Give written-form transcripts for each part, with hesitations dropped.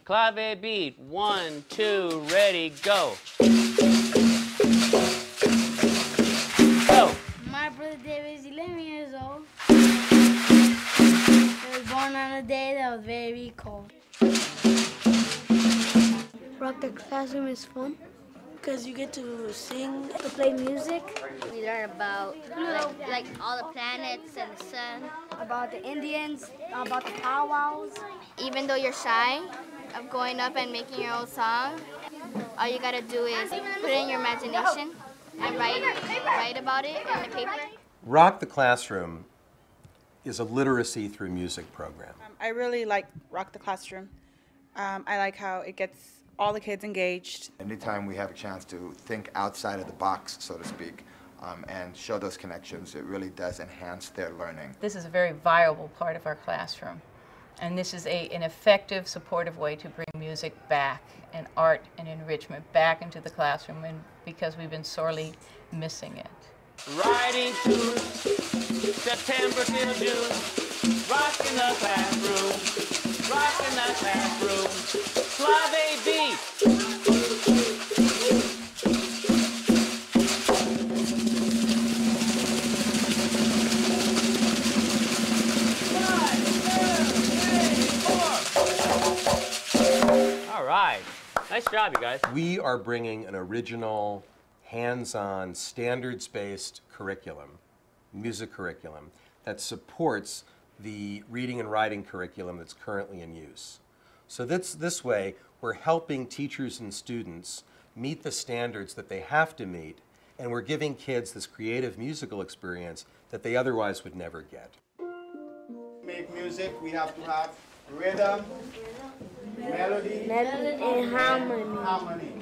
Clave beat. 1, 2, ready, go. Go. My brother David is 11 years old. He was born on a day that was very cold. Rock the Classroom is fun because you get to sing, to play music. We learn about like all the planets and the sun. About the Indians, about the powwows. Even though you're shy of going up and making your own song, all you gotta do is put it in your imagination and write about it in the paper. Rock the Classroom is a literacy through music program. I really like Rock the Classroom. I like how it gets all the kids engaged. Anytime we have a chance to think outside of the box, so to speak, and show those connections, it really does enhance their learning. This is a very viable part of our classroom, and this is an effective, supportive way to bring music back, and art and enrichment back into the classroom, and because we've been sorely missing it. Riding to September till June, rocking the classroom, rocking the classroom, Clave beat. All right, nice job, you guys. We are bringing an original, hands-on, standards-based curriculum, music curriculum, that supports the reading and writing curriculum that's currently in use. So this way, we're helping teachers and students meet the standards that they have to meet, and we're giving kids this creative musical experience that they otherwise would never get. Make music, we have to have rhythm, melody, And harmony. harmony.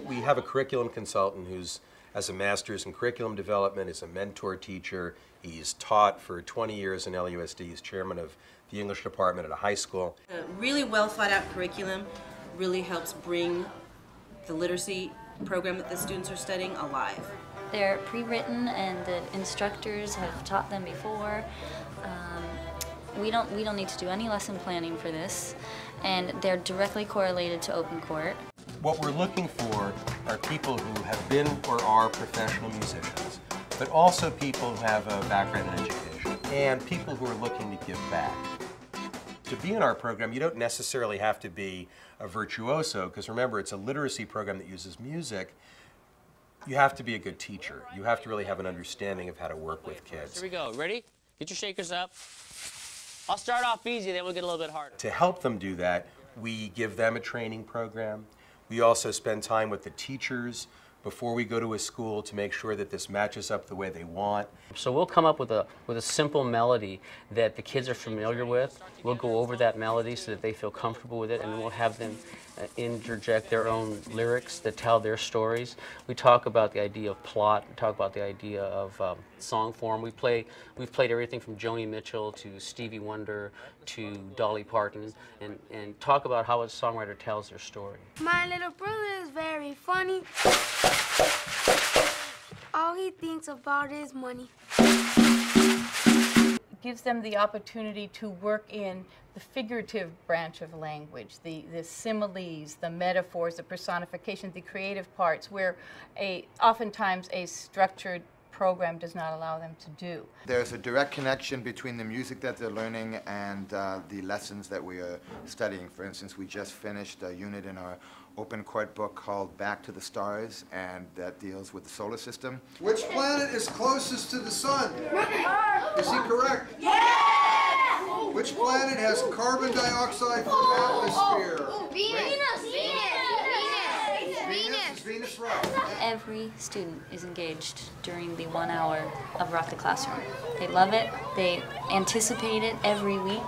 We have a curriculum consultant who's, as a master's in curriculum development, is a mentor teacher. He's taught for 20 years in LUSD. He's chairman of the English department at a high school. A really well thought out curriculum really helps bring the literacy program that the students are studying alive. They're pre-written and the instructors have taught them before. We don't need to do any lesson planning for this, and they're directly correlated to open court. What we're looking for are people who have been or are professional musicians, but also people who have a background in education, and people who are looking to give back. To be in our program, you don't necessarily have to be a virtuoso, because remember, it's a literacy program that uses music. You have to be a good teacher. You have to really have an understanding of how to work with kids. Here we go. Ready? Get your shakers up. I'll start off easy, then we'll get a little bit harder. To help them do that, we give them a training program. We also spend time with the teachers before we go to a school to make sure that this matches up the way they want. So we'll come up with a simple melody that the kids are familiar with. We'll go over that melody so that they feel comfortable with it, and then we'll have them interject their own lyrics that tell their stories. We talk about the idea of plot. We talk about the idea of song form. We've played everything from Joni Mitchell to Stevie Wonder to Dolly Parton, and talk about how a songwriter tells their story. My little brother is very funny. All he thinks about is money. It gives them the opportunity to work in the figurative branch of language, the similes, the metaphors, the personifications, the creative parts, where oftentimes a structured program does not allow them to do. There's a direct connection between the music that they're learning and the lessons that we are studying. For instance, we just finished a unit in our open court book called Back to the Stars, and that deals with the solar system. Which planet is closest to the sun? Is he correct? Yeah! Which planet has carbon dioxide for an atmosphere? Venus. Is Venus right? Every student is engaged during the 1 hour of Rock the Classroom. They love it, they anticipate it every week.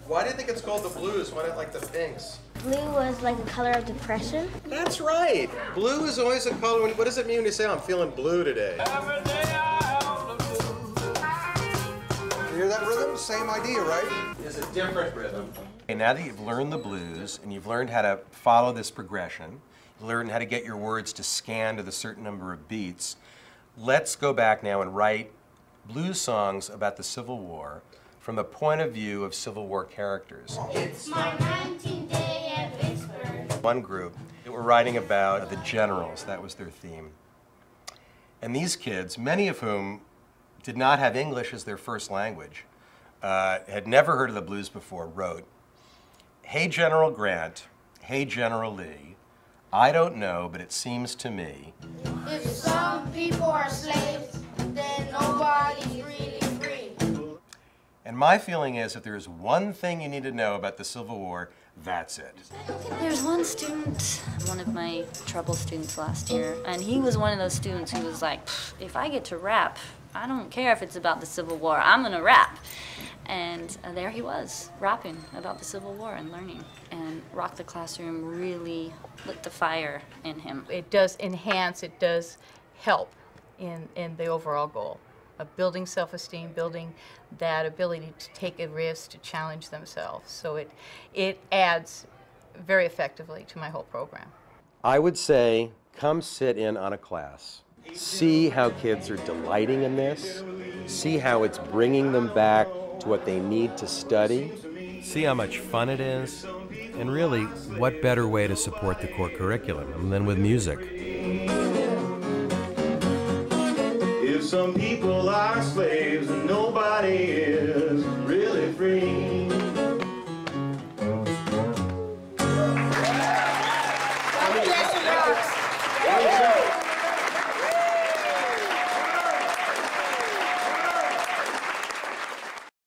Why do you think it's called the blues? Why not like the pinks? Blue was like the color of depression. That's right. Blue is always a color. What does it mean when you say, I'm feeling blue today? You hear that rhythm? Same idea, right? It's a different rhythm. Okay, now that you've learned the blues and you've learned how to follow this progression, learn how to get your words to scan to the certain number of beats. Let's go back now and write blues songs about the Civil War from the point of view of Civil War characters. It's my 19th day at Vicksburg. One group, they were writing about the generals. That was their theme. And these kids, many of whom did not have English as their first language, had never heard of the blues before, wrote, "Hey General Grant, hey General Lee, I don't know, but it seems to me." If some people are slaves, then nobody's really free. And my feeling is, if there's one thing you need to know about the Civil War, that's it. There's one student, one of my trouble students last year, and he was one of those students who was like, if I get to rap, I don't care if it's about the Civil War, I'm gonna rap. And there he was, rapping about the Civil War and learning. And Rock the Classroom really lit the fire in him. It does enhance, it does help in the overall goal of building self-esteem, building that ability to take a risk, to challenge themselves. So it adds very effectively to my whole program. I would say, come sit in on a class. See how kids are delighting in this. See how it's bringing them back to what they need to study. See how much fun it is. And really, what better way to support the core curriculum than with music? If some people are slaves and nobody is really free.